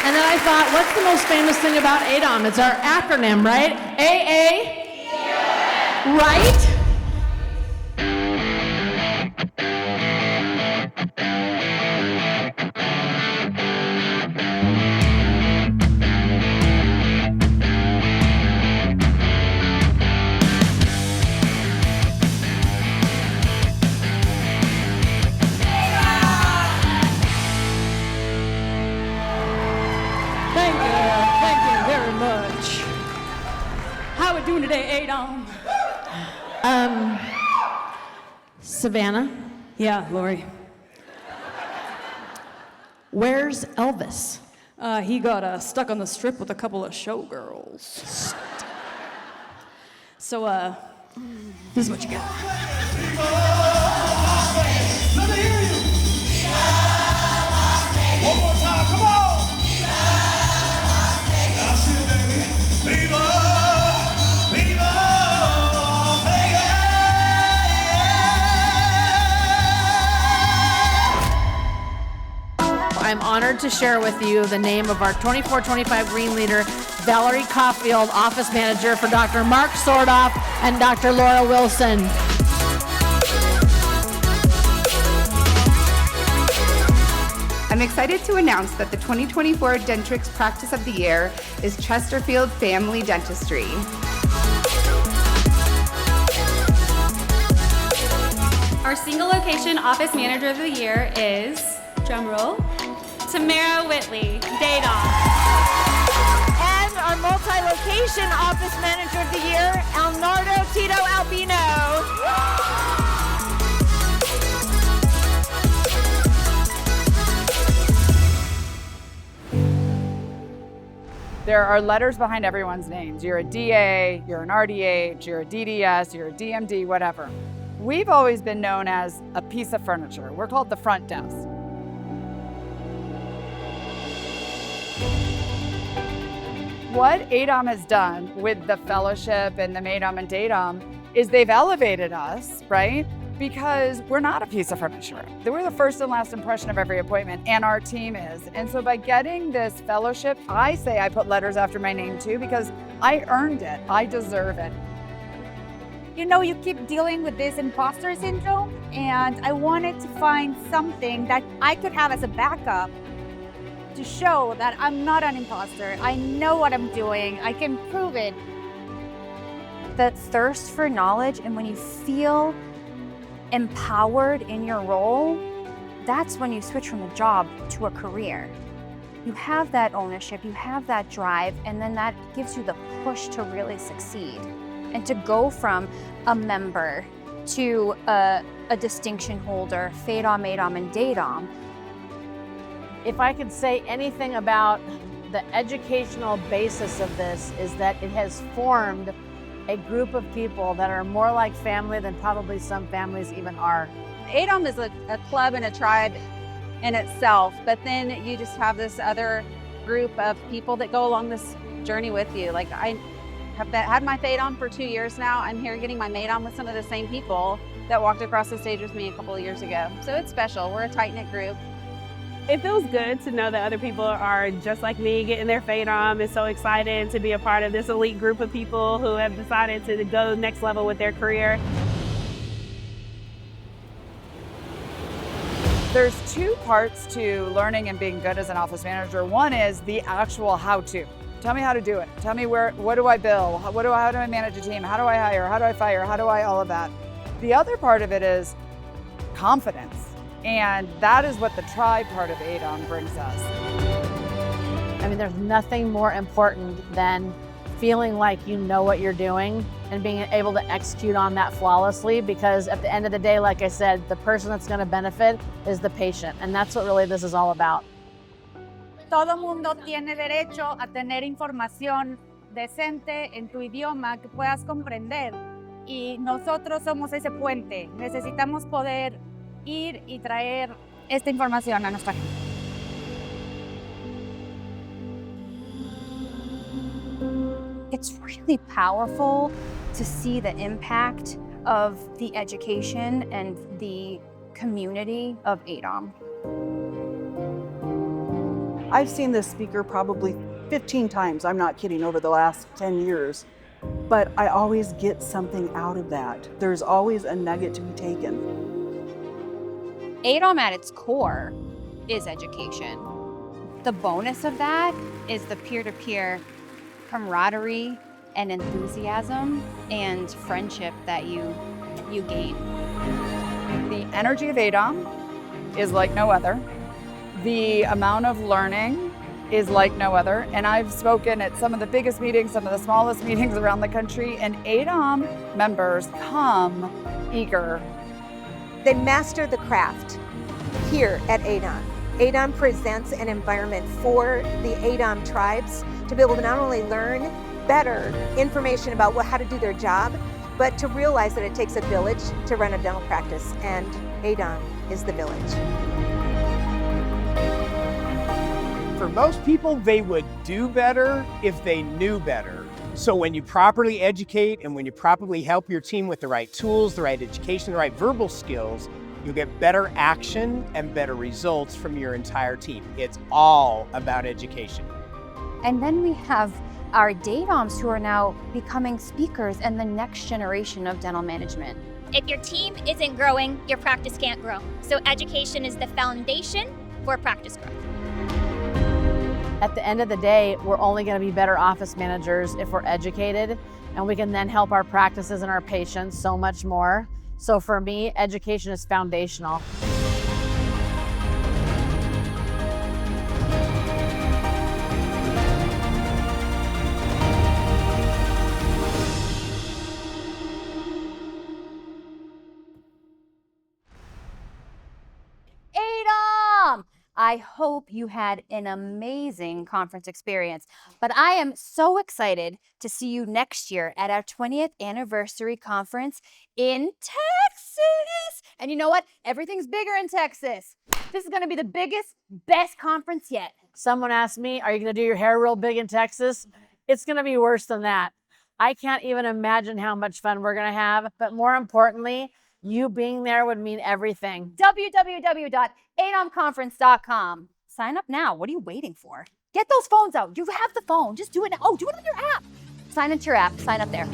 And then I thought, what's the most famous thing about ADOM? It's our acronym, right? AA? Yeah. Right? Thank you very much. How we doing today, ADOM? Savannah, Yeah, Lori. where's Elvis? He got stuck on the strip with a couple of showgirls. So, this is what you got. Let me hear you. One more time, come on. Now sing it, baby. Viva, viva, I'm honored to share with you the name of our 24-25 Green Leader, Valerie Caulfield, Office Manager for Dr. Mark Sordoff and Dr. Laura Wilson. I'm excited to announce that the 2024 Dentrix Practice of the Year is Chesterfield Family Dentistry. Our single location office manager of the year is, drumroll, Tamara Whitley, Dadon. And our multi-location office manager of the year, Alnardo Tito Albino. There are letters behind everyone's names. You're a DA, you're an RDH, you're a DDS, you're a DMD, whatever. We've always been known as a piece of furniture. We're called the front desk. What ADOM has done with the fellowship and the MADOM and DADOM is they've elevated us, right? Because we're not a piece of furniture. We're the first and last impression of every appointment, and our team is. And so by getting this fellowship, I say I put letters after my name too, because I earned it. I deserve it. You know, you keep dealing with this imposter syndrome, and I wanted to find something that I could have as a backup to show that I'm not an imposter. I know what I'm doing. I can prove it. That thirst for knowledge, and when you feel empowered in your role, that's when you switch from a job to a career. You have that ownership, you have that drive, and then that gives you the push to really succeed. And to go from a member to a distinction holder, FADOM, MADOM, and DADOM. If I could say anything about the educational basis of this, is that it has formed a group of people that are more like family than probably some families even are. ADOM is a club and a tribe in itself, but then you just have this other group of people that go along this journey with you. Like I have had my FADOM for 2 years now. I'm here getting my MADOM with some of the same people that walked across the stage with me a couple of years ago. So it's special. We're a tight-knit group. It feels good to know that other people are just like me, getting their FADOM, and so excited to be a part of this elite group of people who have decided to go next level with their career. There's two parts to learning and being good as an office manager. One is the actual how-to. Tell me how to do it. Tell me what do I bill? How do I manage a team? How do I hire? How do I fire? How do I all of that? The other part of it is confidence. And that is what the tribe part of ADOM brings us. I mean, there's nothing more important than feeling like you know what you're doing and being able to execute on that flawlessly, because at the end of the day, like I said, the person that's going to benefit is the patient. And that's what really this is all about. Todo mundo tiene derecho a tener información decente en tu idioma que puedas comprender. Y nosotros somos ese puente. Necesitamos poder ir y traer esta información a nuestra gente. It's really powerful to see the impact of the education and the community of ADOM. I've seen this speaker probably 15 times, I'm not kidding, over the last 10 years. But I always get something out of that. There's always a nugget to be taken. ADOM at its core is education. The bonus of that is the peer-to-peer camaraderie and enthusiasm and friendship that you gain. The energy of ADOM is like no other. The amount of learning is like no other. And I've spoken at some of the biggest meetings, some of the smallest meetings around the country, and ADOM members come eager. They master the craft here at ADOM. ADOM presents an environment for the ADOM tribes to be able to not only learn better information about how to do their job, but to realize that it takes a village to run a dental practice, and ADOM is the village. For most people, they would do better if they knew better. So when you properly educate and when you properly help your team with the right tools, the right education, the right verbal skills, you'll get better action and better results from your entire team. It's all about education. And then we have our DADOMs who are now becoming speakers and the next generation of dental management. If your team isn't growing, your practice can't grow. So education is the foundation for practice growth. At the end of the day, we're only going to be better office managers if we're educated, and we can then help our practices and our patients so much more. So for me, education is foundational. ADOM! I hope you had an amazing conference experience, but I am so excited to see you next year at our 20th anniversary conference in Texas. And you know what? Everything's bigger in Texas. This is gonna be the biggest, best conference yet. Someone asked me, are you gonna do your hair real big in Texas? It's gonna be worse than that. I can't even imagine how much fun we're gonna have, but more importantly, you being there would mean everything. www.adomconference.com. Sign up now. What are you waiting for? Get those phones out. You have the phone. Just do it now. Oh, do it on your app. Sign into your app. Sign up there.